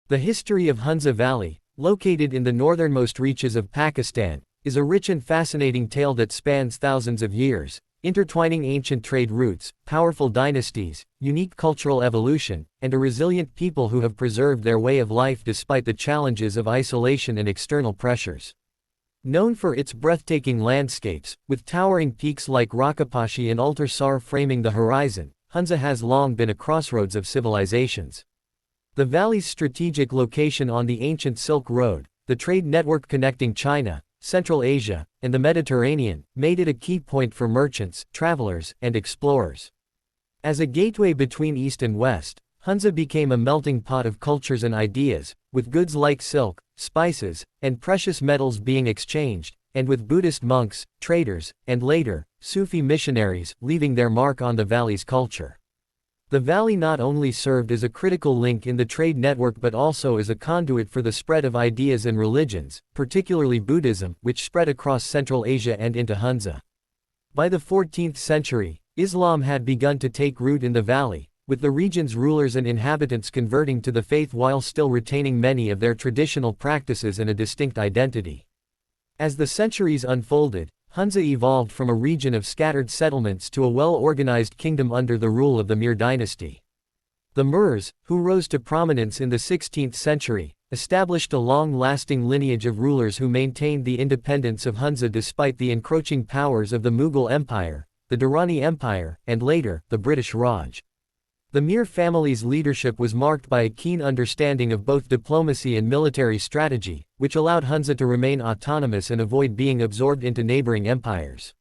The history of Hunza Valley, located in the northernmost reaches of Pakistan, is a rich and fascinating tale that spans thousands of years, intertwining ancient trade routes, powerful dynasties, unique cultural evolution, and a resilient people who have preserved their way of life despite the challenges of isolation and external pressures. Known for its breathtaking landscapes, with towering peaks like Rakapashi and Ultarsar framing the horizon, Hunza has long been a crossroads of civilizations. The valley's strategic location on the ancient Silk Road, the trade network connecting China, Central Asia, and the Mediterranean, made it a key point for merchants, travelers, and explorers. As a gateway between East and West, Hunza became a melting pot of cultures and ideas, with goods like silk, spices, and precious metals being exchanged, and with Buddhist monks, traders, and later, Sufi missionaries, leaving their mark on the valley's culture. The valley not only served as a critical link in the trade network but also as a conduit for the spread of ideas and religions, particularly Buddhism, which spread across Central Asia and into Hunza. By the 14th century, Islam had begun to take root in the valley, with the region's rulers and inhabitants converting to the faith while still retaining many of their traditional practices and a distinct identity. As the centuries unfolded, Hunza evolved from a region of scattered settlements to a well-organized kingdom under the rule of the Mir dynasty. The Mirs, who rose to prominence in the 16th century, established a long-lasting lineage of rulers who maintained the independence of Hunza despite the encroaching powers of the Mughal Empire, the Durrani Empire, and later, the British Raj. The Mir family's leadership was marked by a keen understanding of both diplomacy and military strategy, which allowed Hunza to remain autonomous and avoid being absorbed into neighboring empires.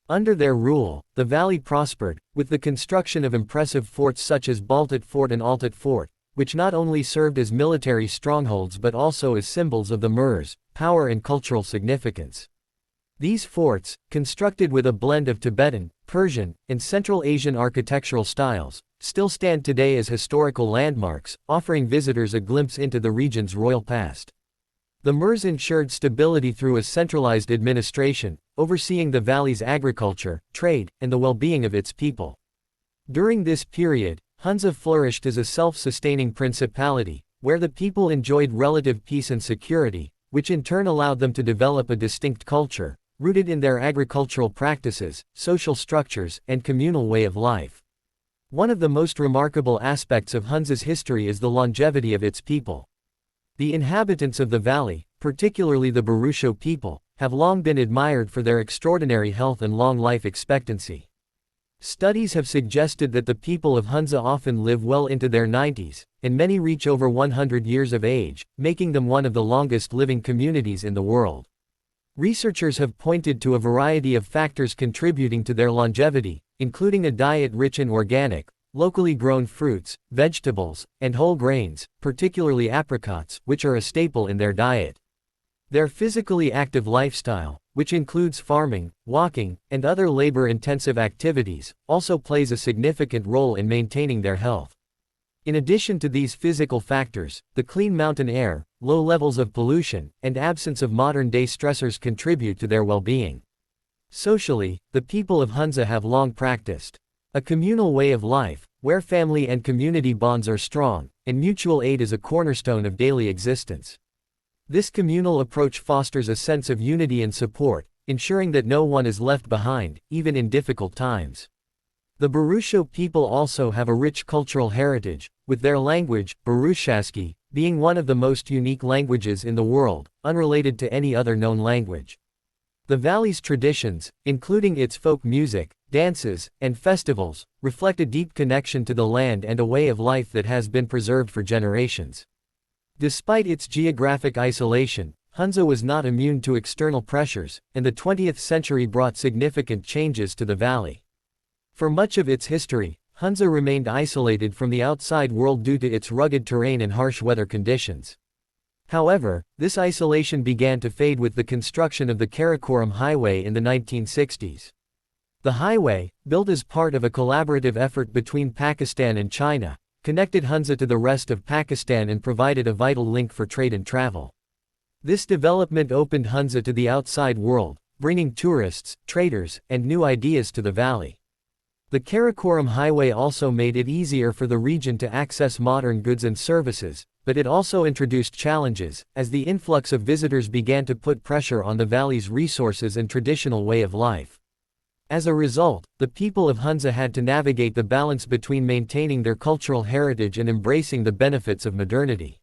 Under their rule, the valley prospered, with the construction of impressive forts such as Baltat Fort and Altat Fort, which not only served as military strongholds but also as symbols of the Mirs' power and cultural significance. These forts, constructed with a blend of Tibetan, Persian, and Central Asian architectural styles, still stand today as historical landmarks, offering visitors a glimpse into the region's royal past. The Mirs ensured stability through a centralized administration, overseeing the valley's agriculture, trade, and the well-being of its people. During this period, Hunza flourished as a self-sustaining principality, where the people enjoyed relative peace and security, which in turn allowed them to develop a distinct culture, rooted in their agricultural practices, social structures, and communal way of life. One of the most remarkable aspects of Hunza's history is the longevity of its people. The inhabitants of the valley, particularly the Barusho people, have long been admired for their extraordinary health and long life expectancy. Studies have suggested that the people of Hunza often live well into their 90s, and many reach over 100 years of age, making them one of the longest living communities in the world. Researchers have pointed to a variety of factors contributing to their longevity, including a diet rich in organic, locally grown fruits, vegetables, and whole grains, particularly apricots, which are a staple in their diet. Their physically active lifestyle, which includes farming, walking, and other labor-intensive activities, also plays a significant role in maintaining their health. In addition to these physical factors, the clean mountain air, low levels of pollution, and absence of modern-day stressors contribute to their well-being. Socially, the people of Hunza have long practiced a communal way of life, where family and community bonds are strong, and mutual aid is a cornerstone of daily existence. This communal approach fosters a sense of unity and support, ensuring that no one is left behind, even in difficult times. The Barusho people also have a rich cultural heritage, with their language, Barushaski, being one of the most unique languages in the world, unrelated to any other known language. The valley's traditions, including its folk music, dances, and festivals, reflect a deep connection to the land and a way of life that has been preserved for generations. Despite its geographic isolation, Hunza was not immune to external pressures, and the 20th century brought significant changes to the valley. For much of its history, Hunza remained isolated from the outside world due to its rugged terrain and harsh weather conditions. However, this isolation began to fade with the construction of the Karakoram Highway in the 1960s. The highway, built as part of a collaborative effort between Pakistan and China, connected Hunza to the rest of Pakistan and provided a vital link for trade and travel. This development opened Hunza to the outside world, bringing tourists, traders, and new ideas to the valley. The Karakoram Highway also made it easier for the region to access modern goods and services, but it also introduced challenges, as the influx of visitors began to put pressure on the valley's resources and traditional way of life. As a result, the people of Hunza had to navigate the balance between maintaining their cultural heritage and embracing the benefits of modernity.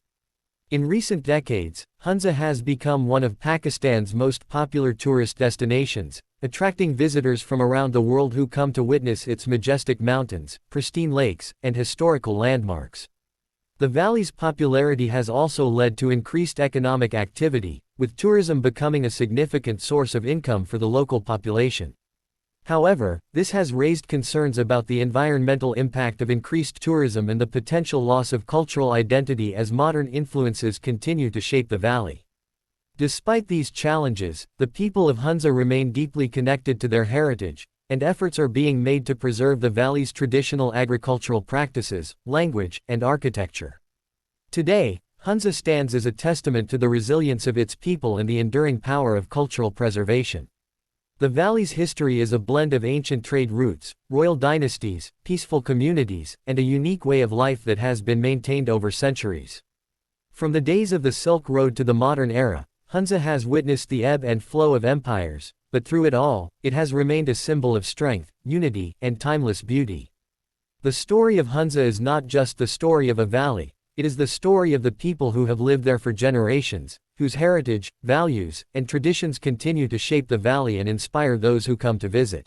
In recent decades, Hunza has become one of Pakistan's most popular tourist destinations, attracting visitors from around the world who come to witness its majestic mountains, pristine lakes, and historical landmarks. The valley's popularity has also led to increased economic activity, with tourism becoming a significant source of income for the local population. However, this has raised concerns about the environmental impact of increased tourism and the potential loss of cultural identity as modern influences continue to shape the valley. Despite these challenges, the people of Hunza remain deeply connected to their heritage, and efforts are being made to preserve the valley's traditional agricultural practices, language, and architecture. Today, Hunza stands as a testament to the resilience of its people and the enduring power of cultural preservation. The valley's history is a blend of ancient trade routes, royal dynasties, peaceful communities, and a unique way of life that has been maintained over centuries. From the days of the Silk Road to the modern era, Hunza has witnessed the ebb and flow of empires, but through it all, it has remained a symbol of strength, unity, and timeless beauty. The story of Hunza is not just the story of a valley, it is the story of the people who have lived there for generations, whose heritage, values, and traditions continue to shape the valley and inspire those who come to visit.